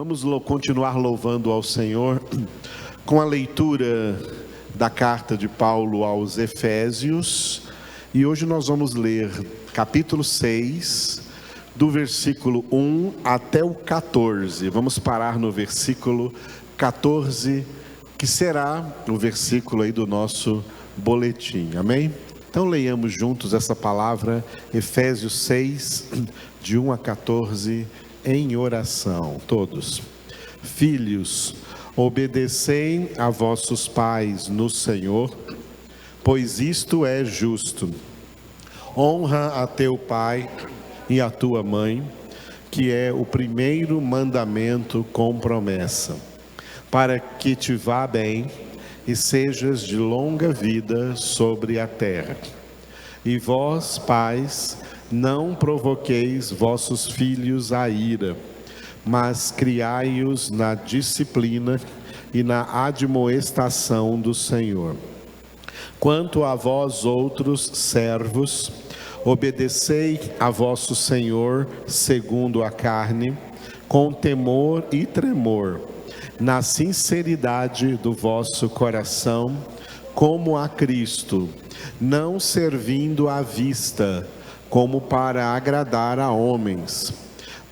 Vamos continuar louvando ao Senhor com a leitura da carta de Paulo aos Efésios. E hoje nós vamos ler capítulo 6, do versículo 1 até o 14. Vamos parar no versículo 14, que será o versículo aí do nosso boletim. Amém? Então leiamos juntos essa palavra, Efésios 6, de 1 a 14, em oração. Todos. Filhos, obedecei a vossos pais no Senhor, pois isto é justo. Honra a teu pai e a tua mãe, que é o primeiro mandamento com promessa, para que te vá bem e sejas de longa vida sobre a terra. E vós, pais, não provoqueis vossos filhos à ira, mas criai-os na disciplina e na admoestação do Senhor. Quanto a vós outros servos, obedecei a vosso Senhor segundo a carne, com temor e tremor, na sinceridade do vosso coração, como a Cristo, não servindo à vista, como para agradar a homens,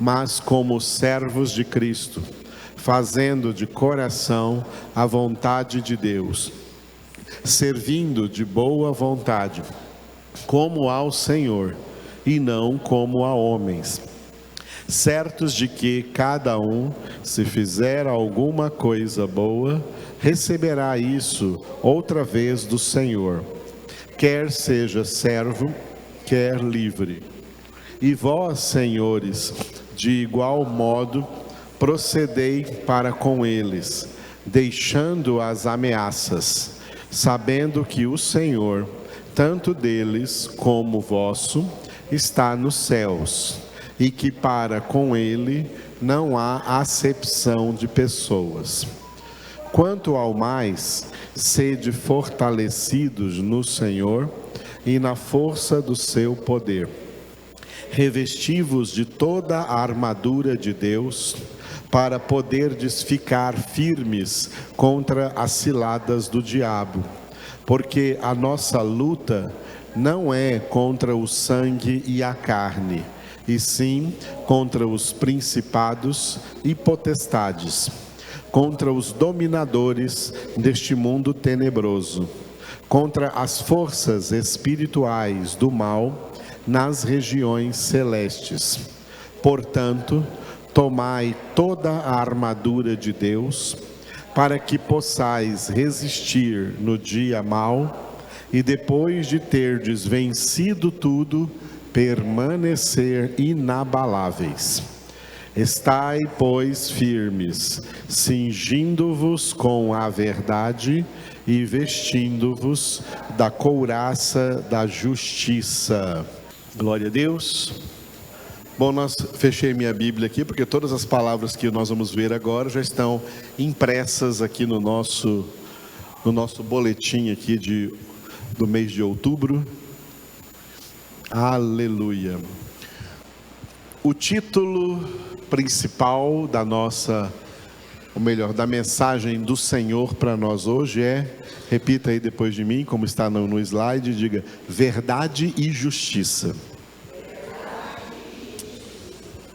mas como servos de Cristo, fazendo de coração a vontade de Deus, servindo de boa vontade, como ao Senhor, e não como a homens, certos de que cada um, se fizer alguma coisa boa, receberá isso outra vez do Senhor, quer seja servo, quer livre. E vós, senhores, de igual modo, procedei para com eles, deixando as ameaças, sabendo que o Senhor, tanto deles como vosso, está nos céus, e que para com ele não há acepção de pessoas. Quanto ao mais, sede fortalecidos no Senhor e na força do seu poder. Revesti-vos de toda a armadura de Deus, para poderdes ficar firmes contra as ciladas do diabo, porque a nossa luta não é contra o sangue e a carne, e sim contra os principados e potestades, contra os dominadores deste mundo tenebroso, contra as forças espirituais do mal nas regiões celestes. Portanto, tomai toda a armadura de Deus, para que possais resistir no dia mau, e depois de terdes vencido tudo, permanecer inabaláveis. Estai, pois, firmes, cingindo-vos com a verdade e vestindo-vos da couraça da justiça. Glória a Deus. Bom, fechei minha Bíblia aqui, porque todas as palavras que nós vamos ver agora já estão impressas aqui no nosso boletim aqui do mês de outubro. Aleluia. O título principal da mensagem do Senhor para nós hoje repita aí depois de mim, como está no slide, diga: verdade e justiça.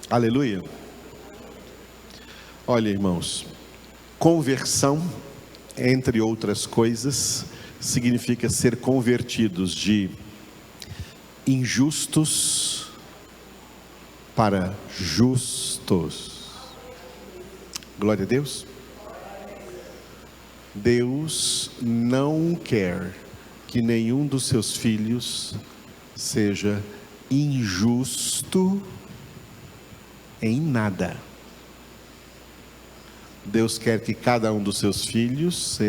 Aleluia. Olha, irmãos, conversão, entre outras coisas, significa ser convertidos de injustos para justos. Glória a Deus. Deus não quer que nenhum dos seus filhos seja injusto em nada. Deus quer que cada um dos seus filhos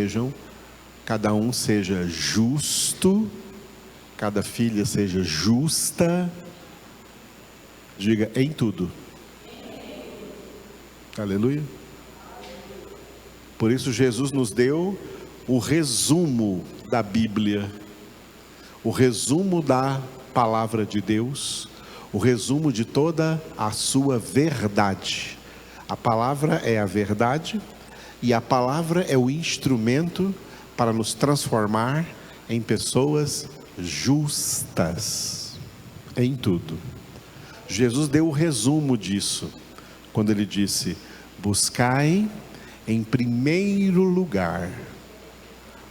cada um seja justo, cada filha seja justa. Diga: em tudo. Aleluia. Por isso Jesus nos deu o resumo da Bíblia, o resumo da palavra de Deus, o resumo de toda a sua verdade. A palavra é a verdade e a palavra é o instrumento para nos transformar em pessoas justas em tudo. Jesus deu o resumo disso quando ele disse: buscai em primeiro lugar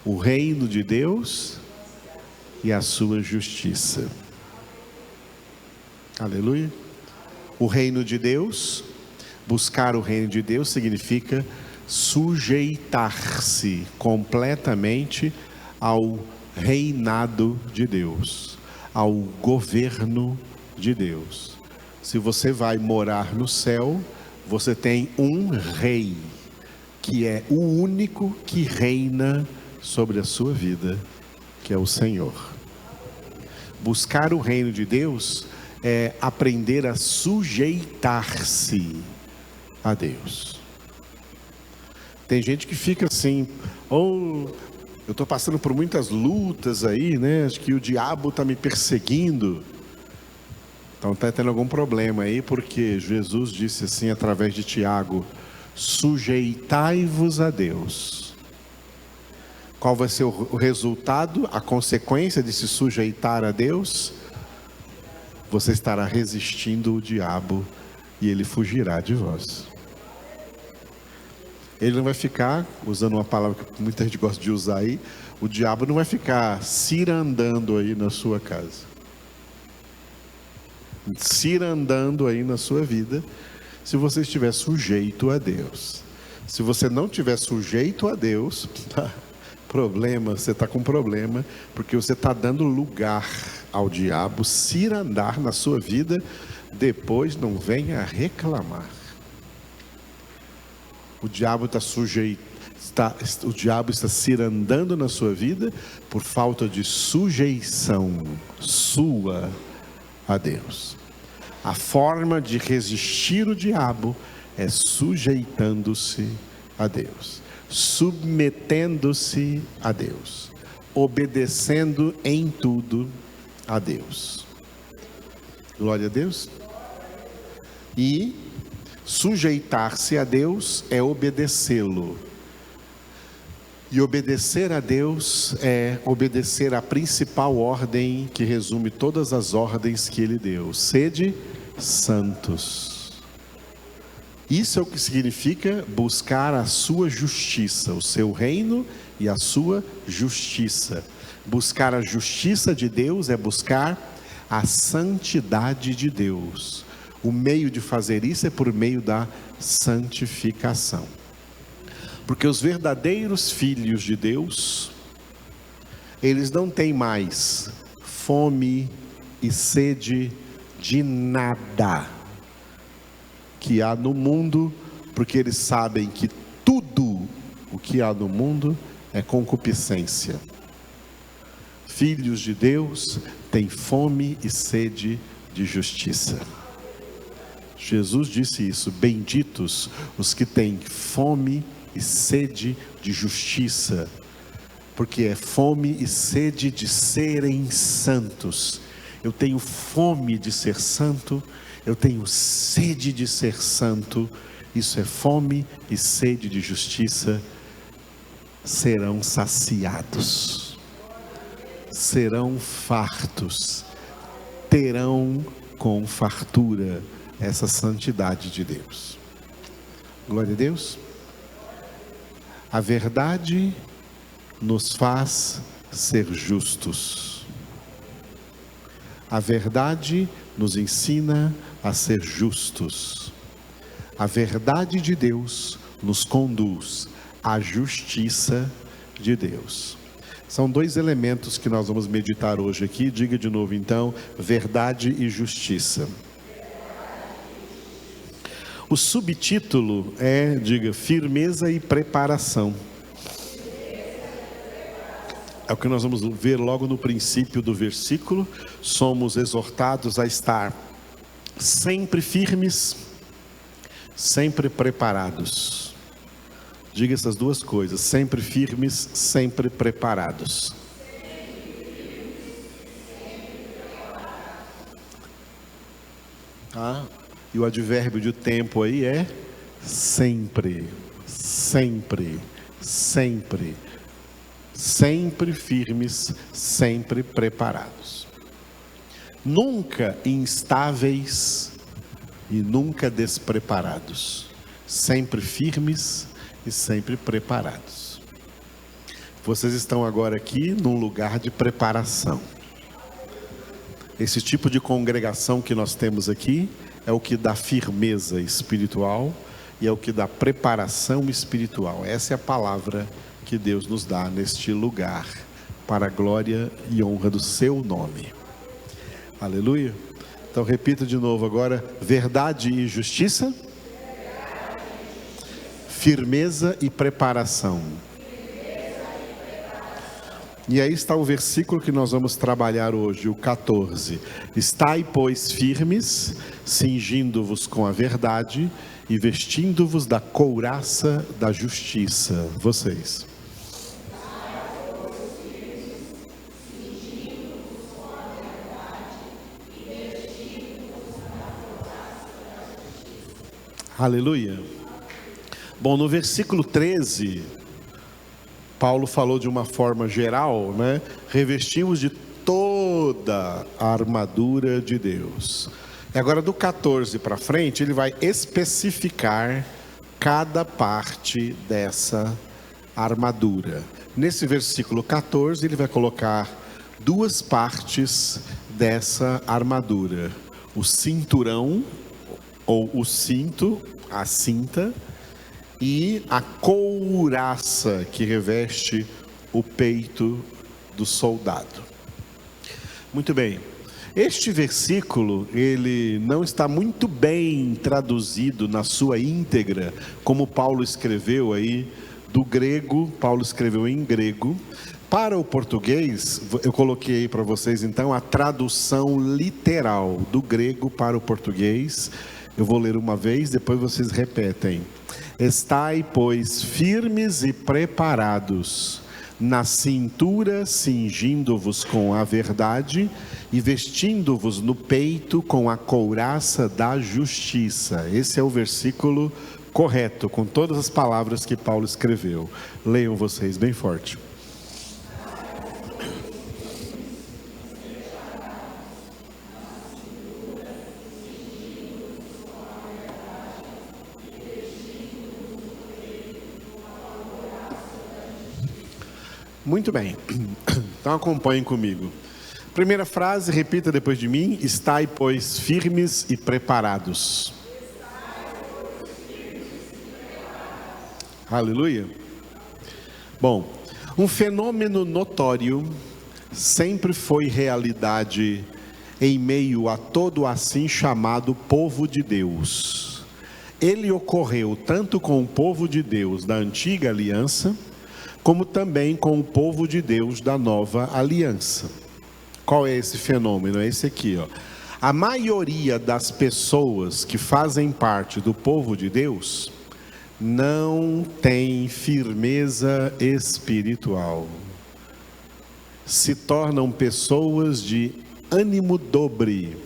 o reino de Deus e a sua justiça. Aleluia. O reino de Deus, buscar o reino de Deus significa sujeitar-se completamente ao reinado de Deus, ao governo de Deus. Se você vai morar no céu, você tem um rei, que é o único que reina sobre a sua vida, que é o Senhor. Buscar o reino de Deus é aprender a sujeitar-se a Deus. Tem gente que fica assim: eu estou passando por muitas lutas aí, né? Acho que o diabo está me perseguindo. Então está tendo algum problema aí, porque Jesus disse assim através de Tiago: sujeitai-vos a Deus. Qual vai ser o resultado, a consequência de se sujeitar a Deus? Você estará resistindo o diabo e ele fugirá de vós. Ele não vai ficar, usando uma palavra que muita gente gosta de usar aí, o diabo não vai ficar cirandando aí na sua casa, cirandando aí na sua vida, se você estiver sujeito a Deus. Se você não estiver sujeito a Deus, problema, você está com problema, porque você está dando lugar ao diabo cirandar na sua vida. Depois não venha reclamar. O diabo está o diabo está cirandando na sua vida por falta de sujeição sua a Deus. A forma de resistir o diabo é sujeitando-se a Deus, submetendo-se a Deus, obedecendo em tudo a Deus. Glória a Deus. E sujeitar-se a Deus é obedecê-lo. E obedecer a Deus é obedecer à principal ordem que resume todas as ordens que Ele deu: sede santos. Isso é o que significa buscar a sua justiça, o seu reino e a sua justiça. Buscar a justiça de Deus é buscar a santidade de Deus. O meio de fazer isso é por meio da santificação. Porque os verdadeiros filhos de Deus, eles não têm mais fome e sede de nada que há no mundo, porque eles sabem que tudo o que há no mundo é concupiscência. Filhos de Deus têm fome e sede de justiça. Jesus disse isso: benditos os que têm fome e sede de justiça, porque é fome e sede de serem santos. Eu tenho fome de ser santo, eu tenho sede de ser santo. Isso é fome e sede de justiça. Serão saciados, serão fartos, terão com fartura essa santidade de Deus. Glória a Deus. A verdade nos faz ser justos. A verdade nos ensina a ser justos. A verdade de Deus nos conduz à justiça de Deus. São dois elementos que nós vamos meditar hoje aqui. Diga de novo então: verdade e justiça. O subtítulo é, diga, firmeza e preparação. É o que nós vamos ver logo no princípio do versículo. Somos exortados a estar sempre firmes, sempre preparados. Diga essas duas coisas: sempre firmes, sempre preparados. E o advérbio de tempo aí é sempre, sempre, sempre, sempre firmes, sempre preparados. Nunca instáveis e nunca despreparados. Sempre firmes e sempre preparados. Vocês estão agora aqui num lugar de preparação. Esse tipo de congregação que nós temos aqui é o que dá firmeza espiritual e é o que dá preparação espiritual. Essa é a palavra que Deus nos dá neste lugar, para a glória e honra do seu nome. Aleluia. Então repita de novo agora: verdade e justiça, firmeza e preparação. E aí está o versículo que nós vamos trabalhar hoje, o 14. Estai, pois, firmes, cingindo-vos com a verdade e vestindo-vos da couraça da justiça. Vocês. Aleluia. Bom, no versículo 13, Paulo falou de uma forma geral, né? Revestimos de toda a armadura de Deus. E agora do 14 para frente, ele vai especificar cada parte dessa armadura. Nesse versículo 14, ele vai colocar duas partes dessa armadura: o cinturão, ou o cinto, a cinta, e a couraça que reveste o peito do soldado. Muito bem. Este versículo, ele não está muito bem traduzido na sua íntegra, como Paulo escreveu aí, do grego. Paulo escreveu em grego. Para o português, eu coloquei aí para vocês então a tradução literal do grego para o português. Eu vou ler uma vez, depois vocês repetem. Estai, pois, firmes e preparados, na cintura cingindo-vos com a verdade e vestindo-vos no peito com a couraça da justiça. Esse é o versículo correto, com todas as palavras que Paulo escreveu. Leiam vocês bem forte. Muito bem, então acompanhem comigo. Primeira frase, repita depois de mim: estai, pois, firmes e preparados. Aleluia. Bom, um fenômeno notório sempre foi realidade em meio a todo o assim chamado povo de Deus. Ele ocorreu tanto com o povo de Deus da antiga aliança, como também com o povo de Deus da nova aliança. Qual é esse fenômeno? É esse aqui, ó. A maioria das pessoas que fazem parte do povo de Deus não tem firmeza espiritual. Se tornam pessoas de ânimo dobre.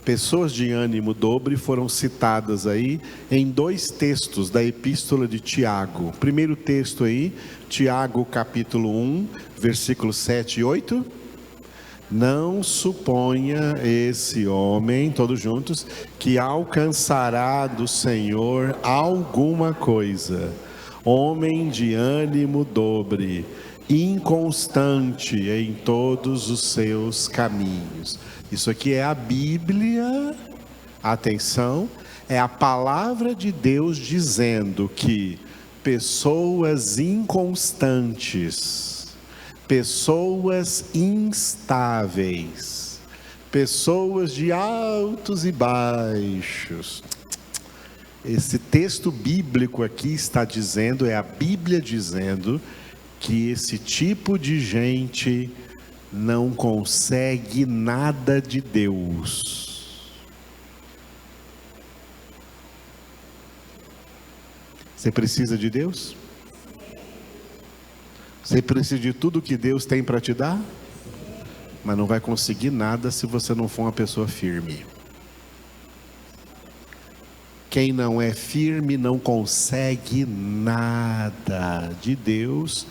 Pessoas de ânimo dobre foram citadas aí em dois textos da epístola de Tiago. Primeiro texto aí, Tiago capítulo 1, versículos 7 e 8. Não suponha esse homem, todos juntos, que alcançará do Senhor alguma coisa. Homem de ânimo dobre, inconstante em todos os seus caminhos. Isso aqui é a Bíblia, atenção, é a palavra de Deus dizendo que pessoas inconstantes, pessoas instáveis, pessoas de altos e baixos. Esse texto bíblico aqui está dizendo, é a Bíblia dizendo, que esse tipo de gente não consegue nada de Deus. Você precisa de Deus? Você precisa de tudo que Deus tem para te dar? Mas não vai conseguir nada se você não for uma pessoa firme. Quem não é firme não consegue nada de Deus,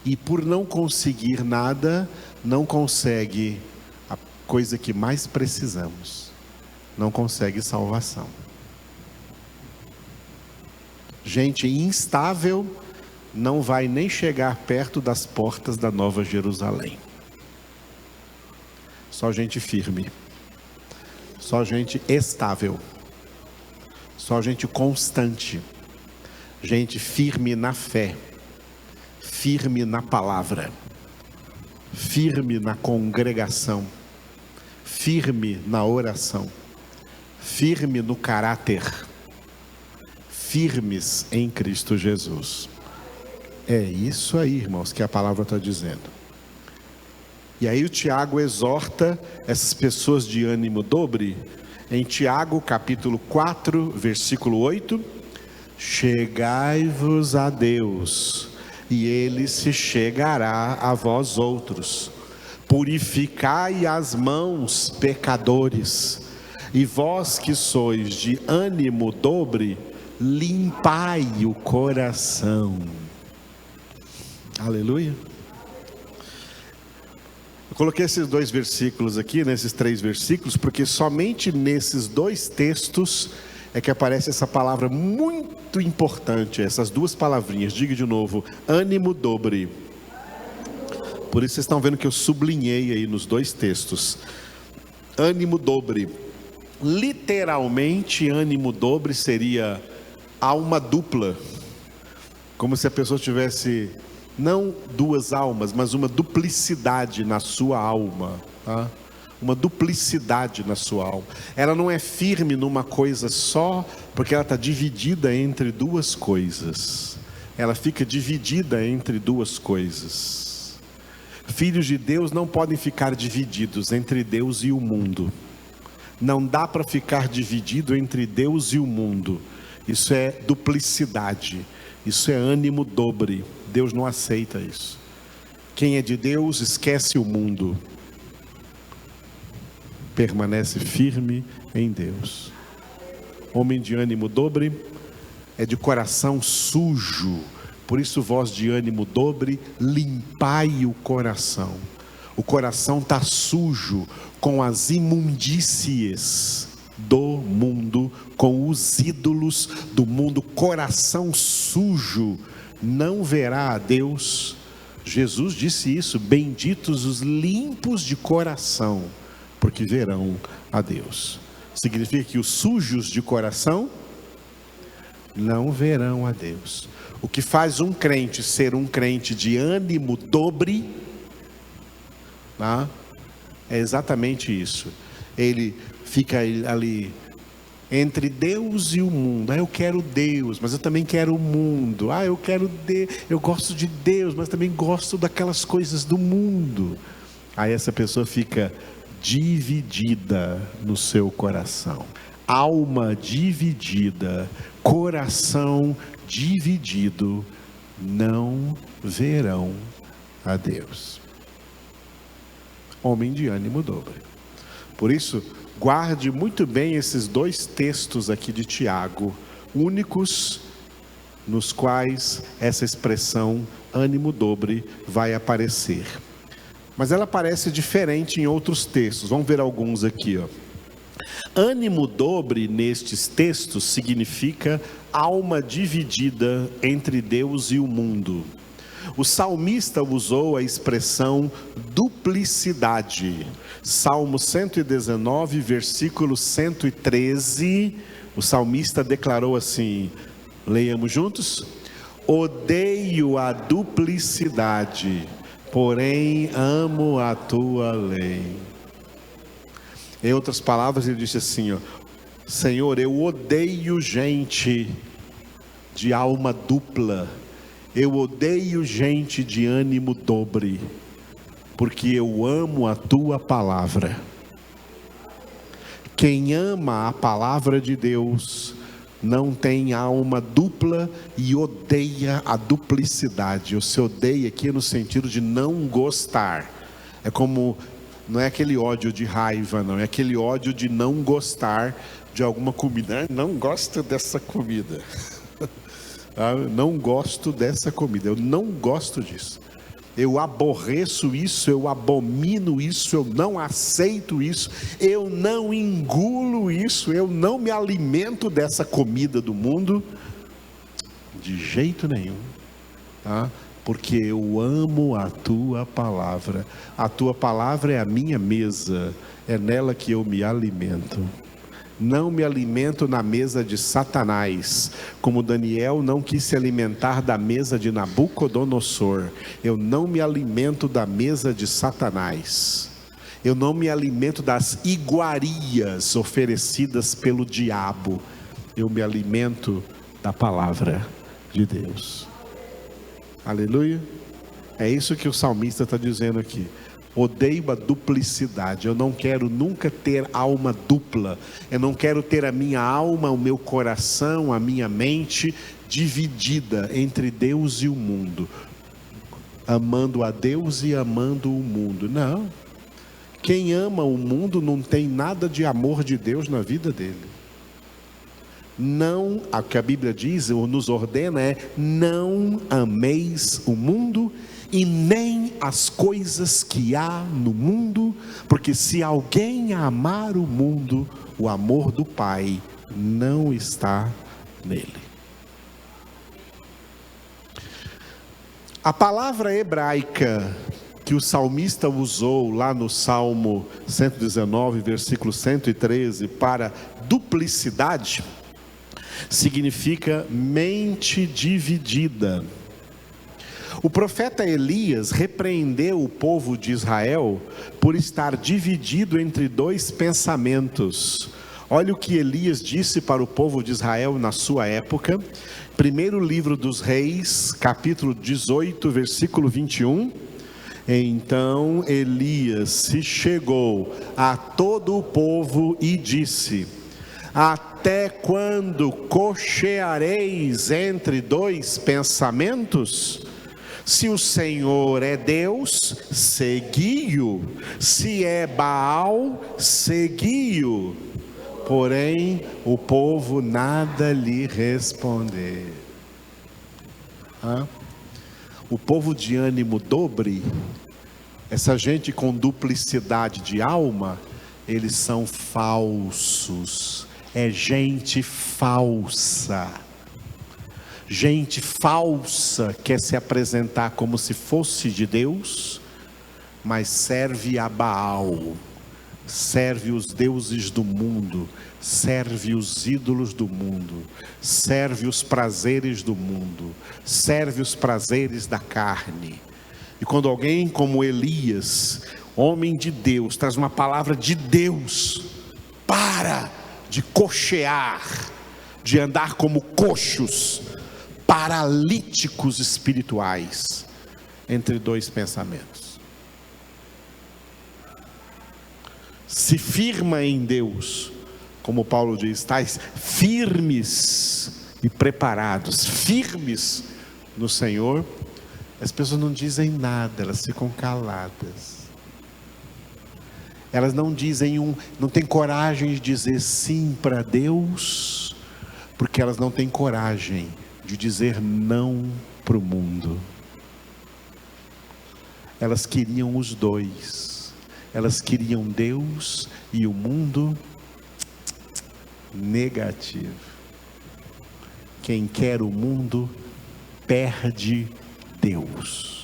e por não conseguir nada, não consegue a coisa que mais precisamos, não consegue salvação. Gente instável não vai nem chegar perto das portas da Nova Jerusalém. Só gente firme, só gente estável, só gente constante, gente firme na fé, firme na palavra, firme na congregação, firme na oração, firme no caráter, firmes em Cristo Jesus. É isso aí, irmãos, que a palavra está dizendo. E aí o Tiago exorta essas pessoas de ânimo dobre, em Tiago capítulo 4, versículo 8: chegai-vos a Deus, e Ele se chegará a vós outros. Purificai as mãos, pecadores, e vós que sois de ânimo dobre, limpai o coração. Aleluia. Eu coloquei esses 2 versículos aqui, nesses 3 versículos, porque somente nesses 2 textos é que aparece essa palavra muito importante, essas 2 palavrinhas. Diga de novo: ânimo dobre. Por isso vocês estão vendo que eu sublinhei aí nos 2 textos. Ânimo dobre. Literalmente, ânimo dobre seria alma dupla. Como se a pessoa tivesse não 2 almas, mas uma duplicidade na sua alma, tá? Uma duplicidade na sua alma. Ela não é firme numa coisa só, porque ela está dividida entre 2 coisas. Ela fica dividida entre 2 coisas. Filhos de Deus não podem ficar divididos entre Deus e o mundo. Não dá para ficar dividido entre Deus e o mundo. Isso é duplicidade. Isso é ânimo dobre. Deus não aceita isso. Quem é de Deus esquece o mundo, permanece firme em Deus. Homem de ânimo dobre é de coração sujo. Por isso, vós de ânimo dobre, limpai o coração. O coração está sujo com as imundícies do mundo, com os ídolos do mundo. Coração sujo não verá a Deus. Jesus disse isso: benditos os limpos de coração, porque verão a Deus. Significa que os sujos de coração não verão a Deus. O que faz um crente ser um crente de ânimo dobre, tá? É exatamente isso. Ele fica ali entre Deus e o mundo. Eu quero Deus, mas eu também quero o mundo. Eu gosto de Deus, mas também gosto daquelas coisas do mundo. Aí essa pessoa fica dividida no seu coração. Alma dividida, coração dividido, não verão a Deus. Homem de ânimo dobre. Por isso, guarde muito bem esses 2 textos aqui de Tiago, únicos nos quais essa expressão ânimo dobre vai aparecer. Mas ela aparece diferente em outros textos. Vamos ver alguns aqui, ó. Ânimo dobre nestes textos significa alma dividida entre Deus e o mundo. O salmista usou a expressão duplicidade. Salmo 119, versículo 113, o salmista declarou assim, leiamos juntos: odeio a duplicidade, porém amo a tua lei. Em outras palavras, ele disse assim, ó: Senhor, eu odeio gente de alma dupla, eu odeio gente de ânimo dobre, porque eu amo a tua palavra. Quem ama a palavra de Deus não tem alma dupla e odeia a duplicidade. Você odeia aqui no sentido de não gostar. É como, não é aquele ódio de raiva, não, é aquele ódio de não gostar de alguma comida. Não gosto dessa comida. Não gosto dessa comida. Eu não gosto disso. Eu aborreço isso, eu abomino isso, eu não aceito isso, eu não engulo isso, eu não me alimento dessa comida do mundo, de jeito nenhum, tá? Porque eu amo a tua palavra é a minha mesa, é nela que eu me alimento. Não me alimento na mesa de Satanás, como Daniel não quis se alimentar da mesa de Nabucodonosor. Eu não me alimento da mesa de Satanás. Eu não me alimento das iguarias oferecidas pelo diabo. Eu me alimento da palavra de Deus. Aleluia. É isso que o salmista está dizendo aqui. Odeio a duplicidade. Eu não quero nunca ter alma dupla. Eu não quero ter a minha alma, o meu coração, a minha mente dividida entre Deus e o mundo, amando a Deus e amando o mundo. Não. Quem ama o mundo não tem nada de amor de Deus na vida dele. Não, o que a Bíblia diz ou nos ordena é: não ameis o mundo e nem as coisas que há no mundo, porque se alguém amar o mundo, o amor do Pai não está nele. A palavra hebraica que o salmista usou lá no Salmo 119, versículo 113, para duplicidade, significa mente dividida. O profeta Elias repreendeu o povo de Israel por estar dividido entre dois pensamentos. Olha o que Elias disse para o povo de Israel na sua época. Primeiro livro dos Reis, capítulo 18, versículo 21. Então Elias se chegou a todo o povo e disse: até quando cocheareis entre dois pensamentos? Se o Senhor é Deus, segui-o. Se é Baal, segui-o. Porém, o povo nada lhe respondeu. O povo de ânimo dobre, essa gente com duplicidade de alma, eles são falsos. É gente falsa. Gente falsa quer se apresentar como se fosse de Deus, mas serve a Baal, serve os deuses do mundo, serve os ídolos do mundo, serve os prazeres do mundo, serve os prazeres da carne. E quando alguém como Elias, homem de Deus, traz uma palavra de Deus, para de cochear, de andar como coxos, paralíticos espirituais, entre dois pensamentos. Se firma em Deus, como Paulo diz, estáis firmes e preparados, firmes no Senhor. As pessoas não dizem nada, elas ficam caladas. Elas não dizem não têm coragem de dizer sim para Deus, porque elas não têm coragem de dizer não para o mundo. Elas queriam os dois. Elas queriam Deus e o mundo. Negativo. Quem quer o mundo perde Deus.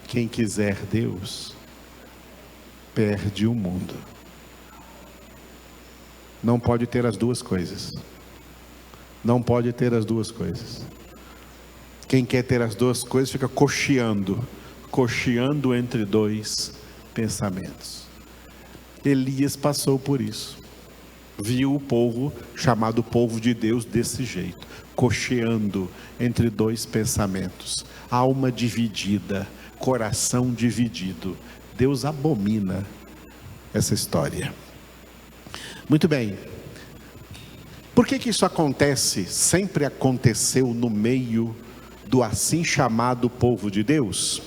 Quem quiser Deus perde o mundo. Não pode ter as duas coisas. Não pode ter as duas coisas. Quem quer ter as duas coisas fica cocheando entre dois pensamentos. Elias passou por isso. Viu o povo, chamado povo de Deus, desse jeito, cocheando entre dois pensamentos, alma dividida, coração dividido. Deus abomina essa história. Muito bem. Por que isso acontece? Sempre aconteceu no meio do assim chamado povo de Deus.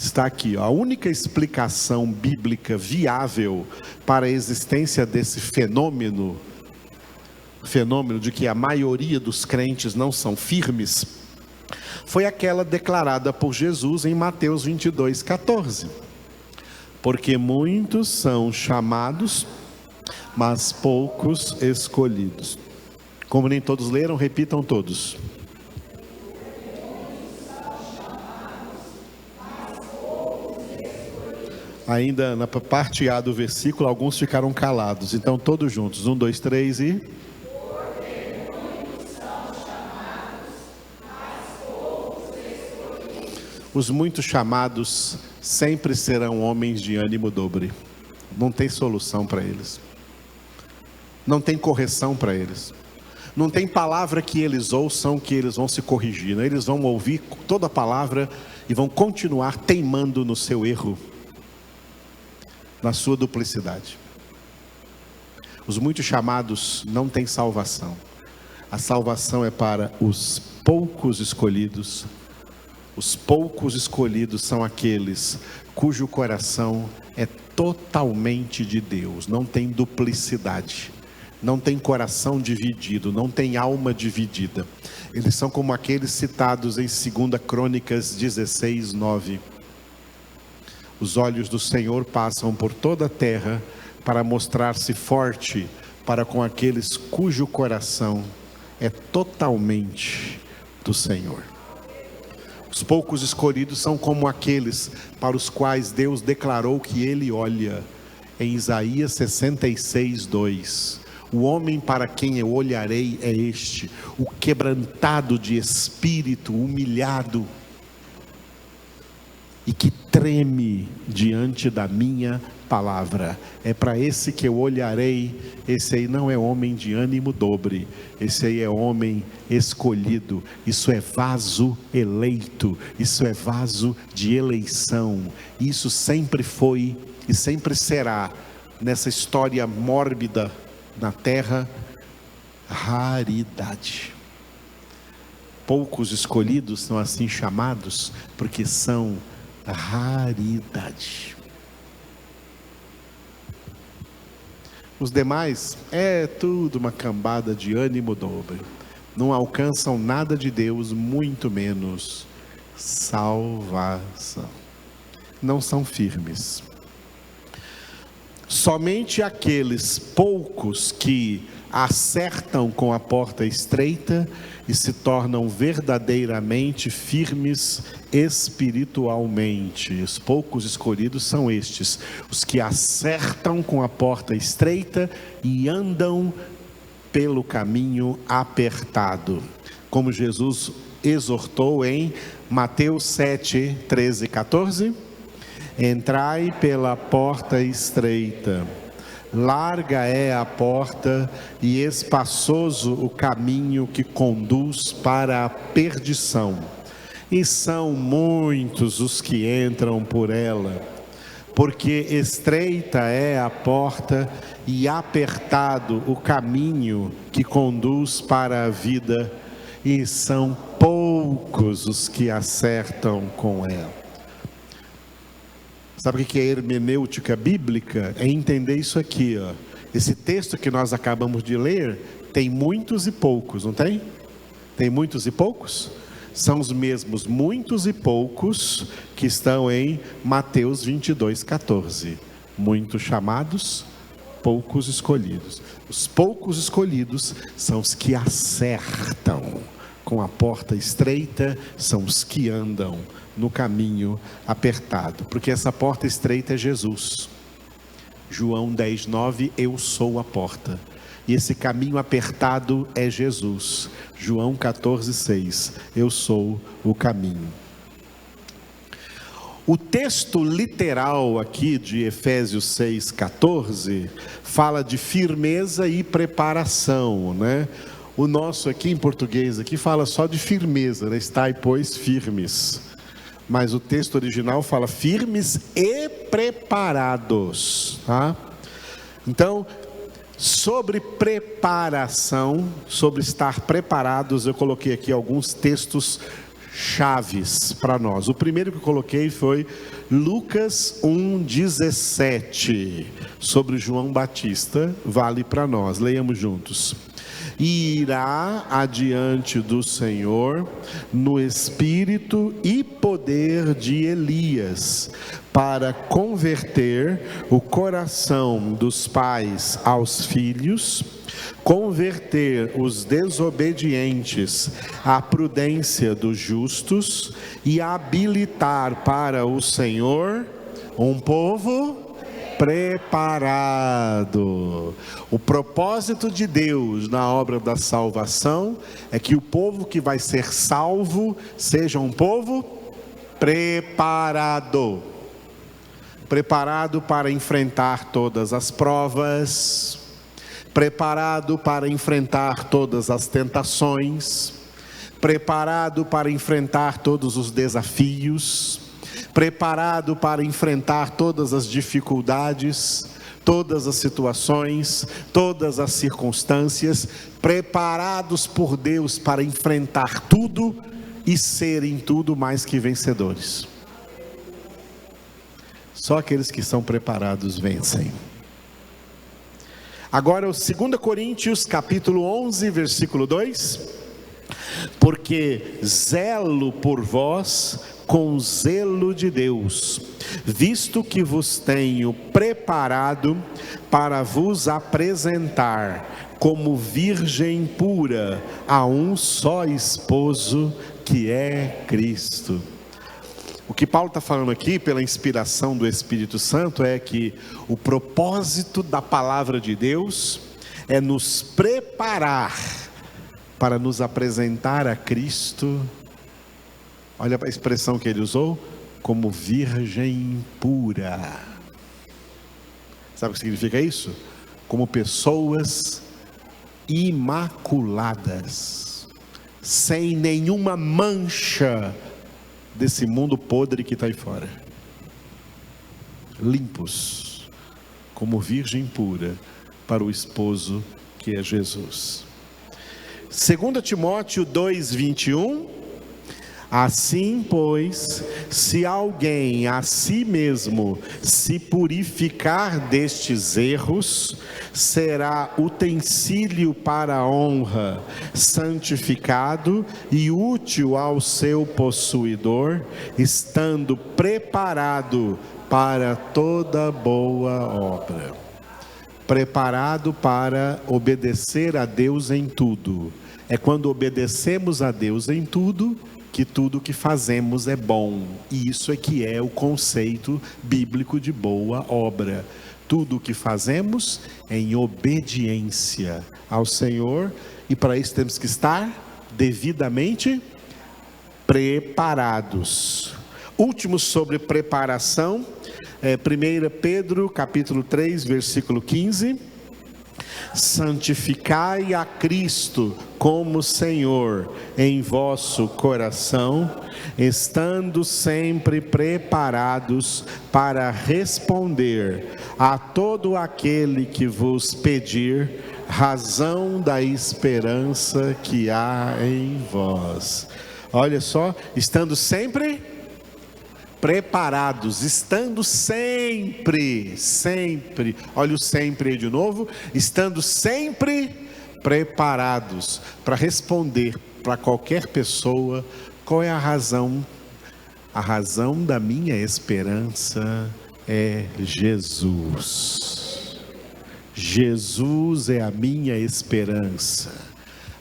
Está aqui, ó. A única explicação bíblica viável para a existência desse fenômeno de que a maioria dos crentes não são firmes, foi aquela declarada por Jesus em Mateus 22:14. Porque muitos são chamados, mas poucos escolhidos. Como nem todos leram, repitam todos. Ainda na parte A do versículo, alguns ficaram calados. Então todos juntos, 1, 2, 3 e... Os muitos chamados sempre serão homens de ânimo dobre. Não tem solução para eles. Não tem correção para eles. Não tem palavra que eles ouçam que eles vão se corrigir. Né? Eles vão ouvir toda a palavra e vão continuar teimando no seu erro, na sua duplicidade. Os muitos chamados não têm salvação. A salvação é para os poucos escolhidos. Os poucos escolhidos são aqueles cujo coração é totalmente de Deus, não tem duplicidade, não tem coração dividido, não tem alma dividida. Eles são como aqueles citados em 2 Crônicas 16:9. Os olhos do Senhor passam por toda a terra para mostrar-se forte para com aqueles cujo coração é totalmente do Senhor. Os poucos escolhidos são como aqueles para os quais Deus declarou que Ele olha, em Isaías 66:2. O homem para quem eu olharei é este, o quebrantado de espírito, humilhado, e que treme diante da minha palavra. É para esse que eu olharei. Esse aí não é homem de ânimo dobre, esse aí é homem escolhido. Isso é vaso eleito, isso é vaso de eleição. Isso sempre foi e sempre será, nessa história mórbida na terra, raridade. Poucos escolhidos são assim chamados porque são raridade. Os demais é tudo uma cambada de ânimo dobre, não alcançam nada de Deus, muito menos salvação. Não são firmes. Somente aqueles poucos que acertam com a porta estreita e se tornam verdadeiramente firmes espiritualmente. Os poucos escolhidos são estes, os que acertam com a porta estreita e andam pelo caminho apertado, como Jesus exortou em Mateus 7, 13 e 14. Entrai pela porta estreita, larga é a porta e espaçoso o caminho que conduz para a perdição, e são muitos os que entram por ela, porque estreita é a porta e apertado o caminho que conduz para a vida, e são poucos os que acertam com ela. Sabe o que é hermenêutica bíblica? É entender isso aqui, ó. Esse texto que nós acabamos de ler tem muitos e poucos, não tem? Tem muitos e poucos? São os mesmos muitos e poucos que estão em Mateus 22:14. Muitos chamados, poucos escolhidos. Os poucos escolhidos são os que acertam com a porta estreita, são os que andam no caminho apertado, porque essa porta estreita é Jesus. João 10:9, eu sou a porta, e esse caminho apertado é Jesus. João 14:6, eu sou o caminho. O texto literal aqui de Efésios 6:14 fala de firmeza e preparação, né? O nosso aqui em português aqui fala só de firmeza, né? Estai, pois, firmes. Mas o texto original fala firmes e preparados, tá? Então, sobre preparação, sobre estar preparados, eu coloquei aqui alguns textos chaves para nós. O primeiro que eu coloquei foi Lucas 1,17, sobre João Batista, vale para nós. Leiamos juntos. E irá adiante do Senhor no espírito e poder de Elias, para converter o coração dos pais aos filhos, converter os desobedientes à prudência dos justos e habilitar para o Senhor um povo preparado. O propósito de Deus na obra da salvação é que o povo que vai ser salvo seja um povo preparado. Preparado para enfrentar todas as provas, preparado para enfrentar todas as tentações, preparado para enfrentar todos os desafios, preparado para enfrentar todas as dificuldades, todas as situações, todas as circunstâncias, preparados por Deus para enfrentar tudo e serem tudo mais que vencedores. Só aqueles que são preparados vencem. Agora o 2 Coríntios capítulo 11, versículo 2. Porque zelo por vós com zelo de Deus, visto que vos tenho preparado para vos apresentar como virgem pura a um só esposo, que é Cristo. O que Paulo está falando aqui, pela inspiração do Espírito Santo, é que o propósito da palavra de Deus é nos preparar para nos apresentar a Cristo. Olha a expressão que ele usou, como virgem pura. Sabe o que significa isso? Como pessoas imaculadas, sem nenhuma mancha desse mundo podre que está aí fora. Limpos, como virgem pura, para o esposo que é Jesus. 2 Timóteo 2:21. Assim, pois, se alguém a si mesmo se purificar destes erros, será utensílio para a honra, santificado e útil ao seu possuidor, estando preparado para toda boa obra. Preparado para obedecer a Deus em tudo. É quando obedecemos a Deus em tudo, que tudo que fazemos é bom. E isso é que é o conceito bíblico de boa obra. Tudo o que fazemos é em obediência ao Senhor, e para isso temos que estar devidamente preparados. Último sobre preparação, 1 Pedro capítulo 3, versículo 15. Santificai a Cristo como Senhor em vosso coração, estando sempre preparados para responder a todo aquele que vos pedir razão da esperança que há em vós. Olha só, estando sempre preparados, estando sempre, olha o sempre aí de novo, estando sempre preparados para responder para qualquer pessoa qual é a razão. A razão da minha esperança é Jesus. Jesus é a minha esperança.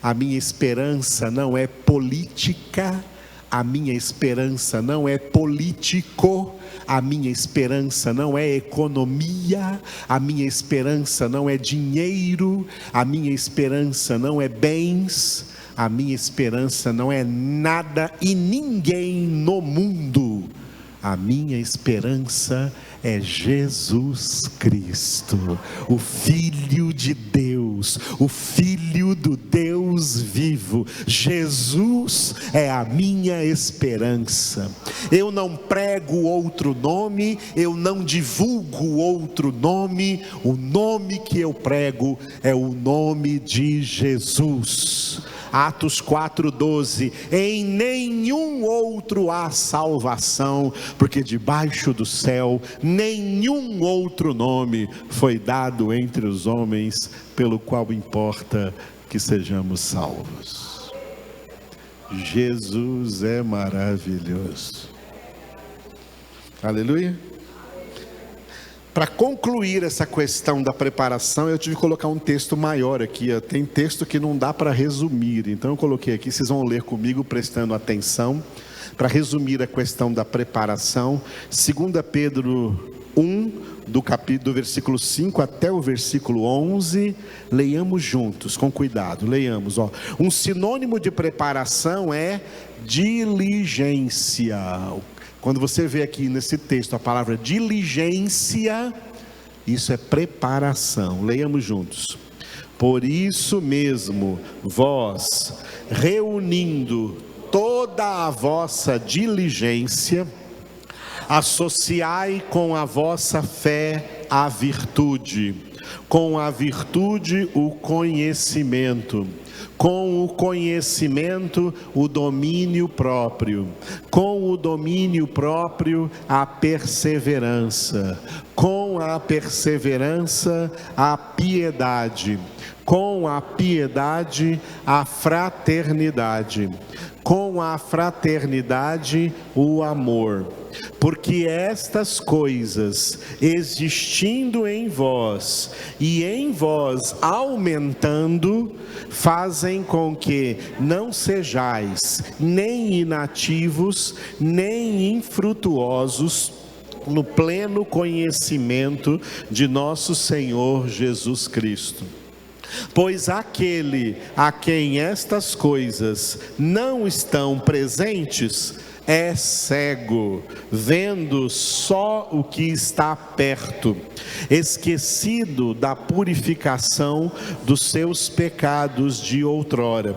A minha esperança não é política. A minha esperança não é político, a minha esperança não é economia, a minha esperança não é dinheiro, a minha esperança não é bens, a minha esperança não é nada e ninguém no mundo. A minha esperança é Jesus Cristo, o Filho de Deus, o Filho do Deus vivo. Jesus é a minha esperança. Eu não prego outro nome, eu não divulgo outro nome. O nome que eu prego é o nome de Jesus. Atos 4:12, em nenhum outro há salvação, porque debaixo do céu nenhum outro nome foi dado entre os homens, pelo qual importa que sejamos salvos. Jesus é maravilhoso. Aleluia. Para concluir essa questão da preparação, eu tive que colocar um texto maior aqui. Tem texto que não dá para resumir, então eu coloquei aqui, vocês vão ler comigo prestando atenção, para resumir a questão da preparação. 2 Pedro 1, do versículo 5 até o versículo 11, leiamos juntos, com cuidado, leiamos. Um sinônimo de preparação é diligência. Quando você vê aqui nesse texto a palavra diligência, isso é preparação. Leiamos juntos. Por isso mesmo, vós, reunindo toda a vossa diligência, associai com a vossa fé a virtude, com a virtude o conhecimento, com o conhecimento o domínio próprio, com o domínio próprio a perseverança, com a perseverança a piedade, com a piedade a fraternidade, com a fraternidade o amor. Porque estas coisas, existindo em vós e em vós aumentando, fazem com que não sejais nem inativos, nem infrutuosos no pleno conhecimento de nosso Senhor Jesus Cristo. Pois aquele a quem estas coisas não estão presentes é cego, vendo só o que está perto, esquecido da purificação dos seus pecados de outrora.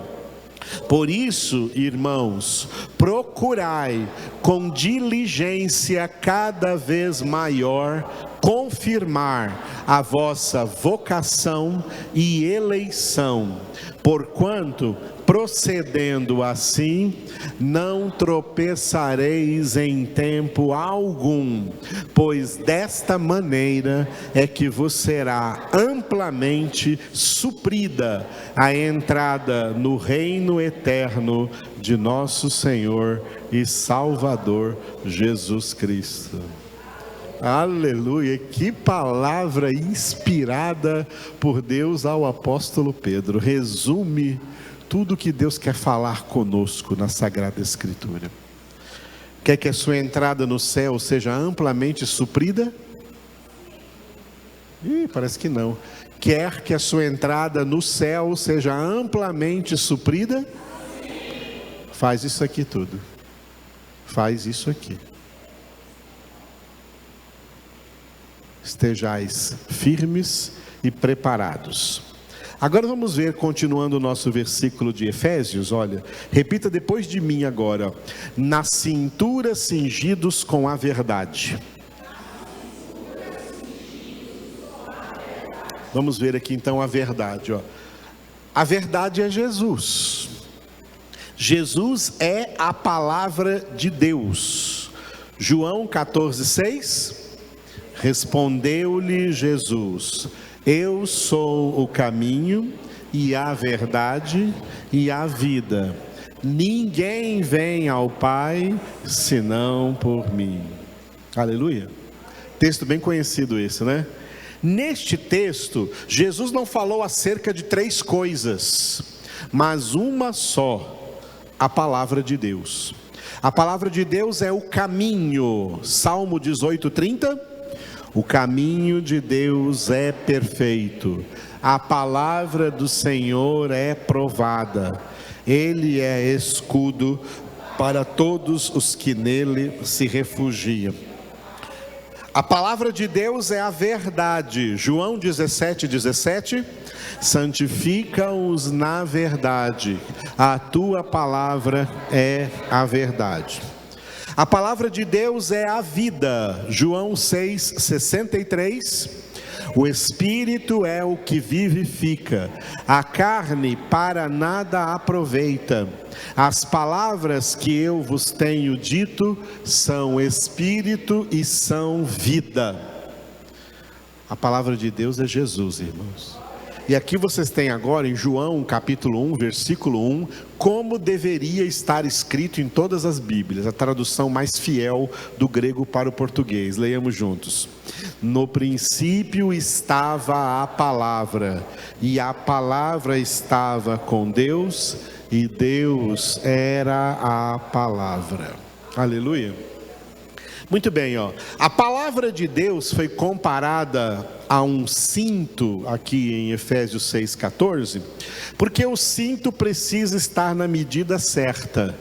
Por isso, irmãos, procurai com diligência cada vez maior confirmar a vossa vocação e eleição, porquanto, procedendo assim, não tropeçareis em tempo algum, pois desta maneira é que vos será amplamente suprida a entrada no reino eterno de nosso Senhor e Salvador Jesus Cristo. Aleluia, que palavra inspirada por Deus ao apóstolo Pedro. Resume tudo que Deus quer falar conosco na Sagrada Escritura. Quer que a sua entrada no céu seja amplamente suprida? Parece que não. Quer que a sua entrada no céu seja amplamente suprida? Faz isso aqui tudo. Faz isso aqui. Estejais firmes e preparados. Agora vamos ver, continuando o nosso versículo de Efésios, olha, repita depois de mim agora: na cintura cingidos com a verdade. Vamos ver aqui então a verdade, ó. A verdade é Jesus. Jesus é a palavra de Deus. João 14:6. Respondeu-lhe Jesus: eu sou o caminho e a verdade e a vida. Ninguém vem ao Pai senão por mim. Aleluia. Texto bem conhecido esse, né? Neste texto, Jesus não falou acerca de 3 coisas, mas uma só: a palavra de Deus. A palavra de Deus é o caminho. Salmo 18:30. O caminho de Deus é perfeito, a palavra do Senhor é provada, Ele é escudo para todos os que nele se refugiam. A palavra de Deus é a verdade. João 17:17, santifica-os na verdade, a tua palavra é a verdade. A palavra de Deus é a vida. João 6:63, O Espírito é o que vivifica, a carne para nada aproveita. As palavras que eu vos tenho dito são Espírito e são vida. A palavra de Deus é Jesus, irmãos. E aqui vocês têm agora em João capítulo 1, versículo 1, como deveria estar escrito em todas as Bíblias, a tradução mais fiel do grego para o português. Leiamos juntos. No princípio estava a palavra, e a palavra estava com Deus, e Deus era a palavra. Aleluia. Muito bem, a palavra de Deus foi comparada a um cinto aqui em Efésios 6,14, porque o cinto precisa estar na medida certa,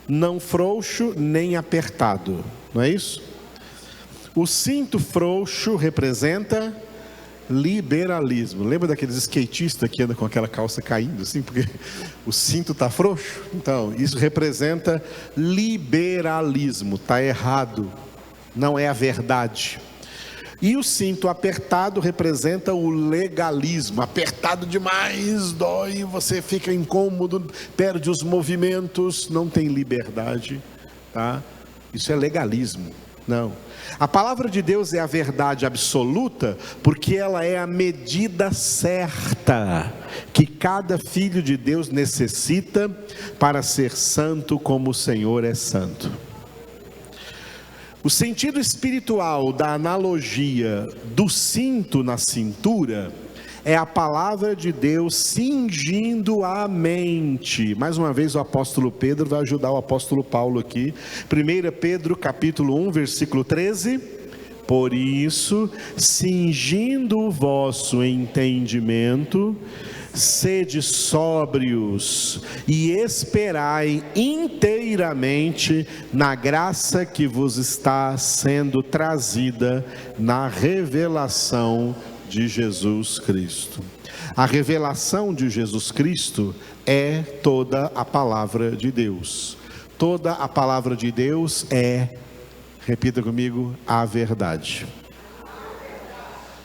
não frouxo nem apertado, não é isso? O cinto frouxo representa liberalismo. Lembra daqueles skatistas que andam com aquela calça caindo assim, porque o cinto está frouxo? Então, isso representa liberalismo, está errado, não é a verdade. E o cinto apertado representa o legalismo. Apertado demais, dói, você fica incômodo, perde os movimentos, não tem liberdade, tá? Isso é legalismo. Não, a palavra de Deus é a verdade absoluta, porque ela é a medida certa que cada filho de Deus necessita para ser santo como o Senhor é santo. O sentido espiritual da analogia do cinto na cintura é a palavra de Deus cingindo a mente. Mais uma vez o apóstolo Pedro vai ajudar o apóstolo Paulo aqui. 1 Pedro capítulo 1, versículo 13. Por isso, cingindo o vosso entendimento, sede sóbrios e esperai inteiramente na graça que vos está sendo trazida na revelação de Jesus Cristo. A revelação de Jesus Cristo é toda a palavra de Deus. Toda a palavra de Deus é, repita comigo, a verdade.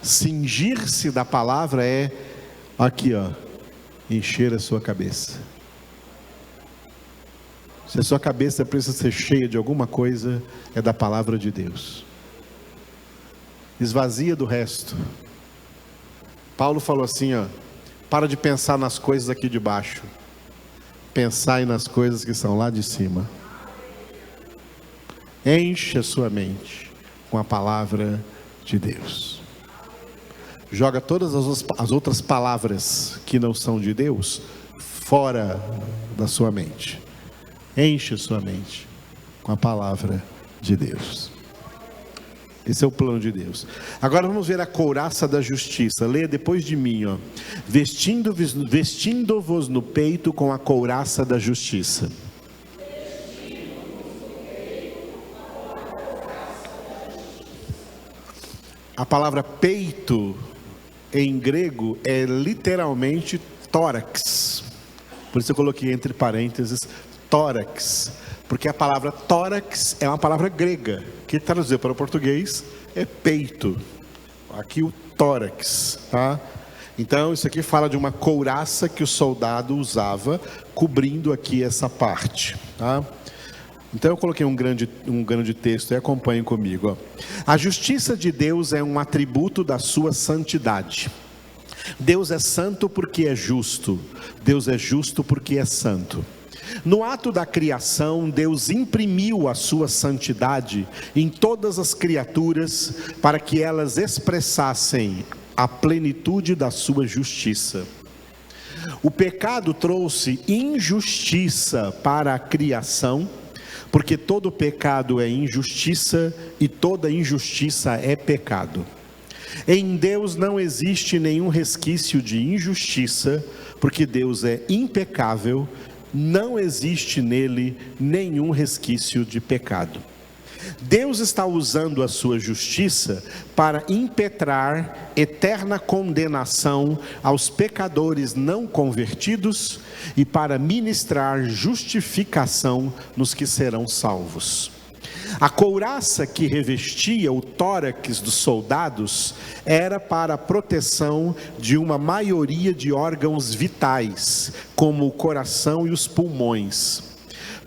Cingir-se da palavra é aqui, encher a sua cabeça. Se a sua cabeça precisa ser cheia de alguma coisa, é da palavra de Deus. Esvazia do resto. Paulo falou assim, para de pensar nas coisas aqui de baixo, pensai nas coisas que são lá de cima. Enche a sua mente com a palavra de Deus. Joga todas as outras palavras que não são de Deus fora da sua mente. Enche a sua mente com a palavra de Deus. Esse é o plano de Deus. Agora vamos ver a couraça da justiça. Leia depois de mim, vestindo-vos no peito com a couraça da justiça. A palavra peito em grego é literalmente tórax. Por isso eu coloquei entre parênteses tórax, porque a palavra tórax é uma palavra grega, que traduzir para o português é peito. Aqui o tórax, tá? Então isso aqui fala de uma couraça que o soldado usava, cobrindo aqui essa parte, tá? Então eu coloquei um grande texto e acompanhem comigo. A justiça de Deus é um atributo da sua santidade. Deus é santo porque é justo. Deus é justo porque é santo. No ato da criação, Deus imprimiu a sua santidade em todas as criaturas para que elas expressassem a plenitude da sua justiça. O pecado trouxe injustiça para a criação, porque todo pecado é injustiça e toda injustiça é pecado. Em Deus não existe nenhum resquício de injustiça, porque Deus é impecável. Não existe nele nenhum resquício de pecado. Deus está usando a sua justiça para impetrar eterna condenação aos pecadores não convertidos e para ministrar justificação nos que serão salvos. A couraça que revestia o tórax dos soldados era para a proteção de uma maioria de órgãos vitais, como o coração e os pulmões.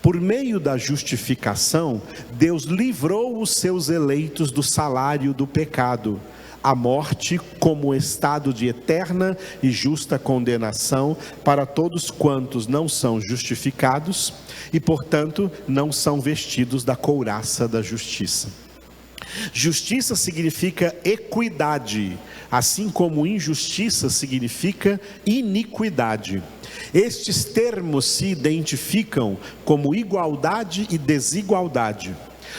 Por meio da justificação, Deus livrou os seus eleitos do salário do pecado, a morte como estado de eterna e justa condenação para todos quantos não são justificados e, portanto, não são vestidos da couraça da justiça. Justiça significa equidade, assim como injustiça significa iniquidade. Estes termos se identificam como igualdade e desigualdade.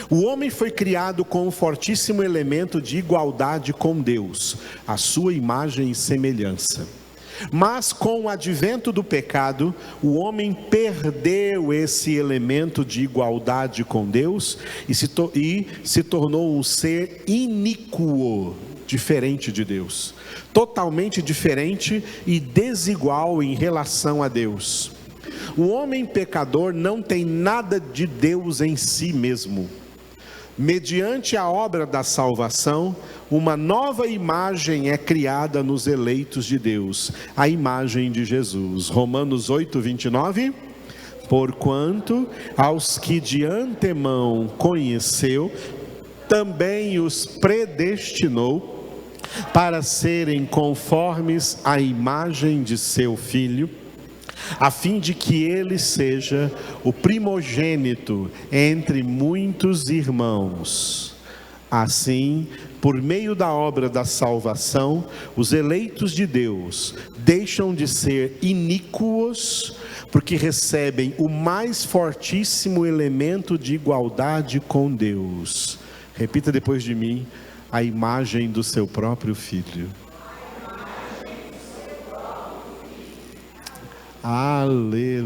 O homem foi criado com um fortíssimo elemento de igualdade com Deus, a sua imagem e semelhança. Mas com o advento do pecado, o homem perdeu esse elemento de igualdade com Deus e se tornou um ser iníquo, diferente de Deus, totalmente diferente e desigual em relação a Deus. O homem pecador não tem nada de Deus em si mesmo. Mediante a obra da salvação, uma nova imagem é criada nos eleitos de Deus, a imagem de Jesus. Romanos 8:29. Porquanto aos que de antemão conheceu, também os predestinou para serem conformes à imagem de seu Filho, a fim de que ele seja o primogênito entre muitos irmãos. Assim, por meio da obra da salvação, os eleitos de Deus deixam de ser iníquos, porque recebem o mais fortíssimo elemento de igualdade com Deus. Repita depois de mim: a imagem do seu próprio Filho. Aleluia.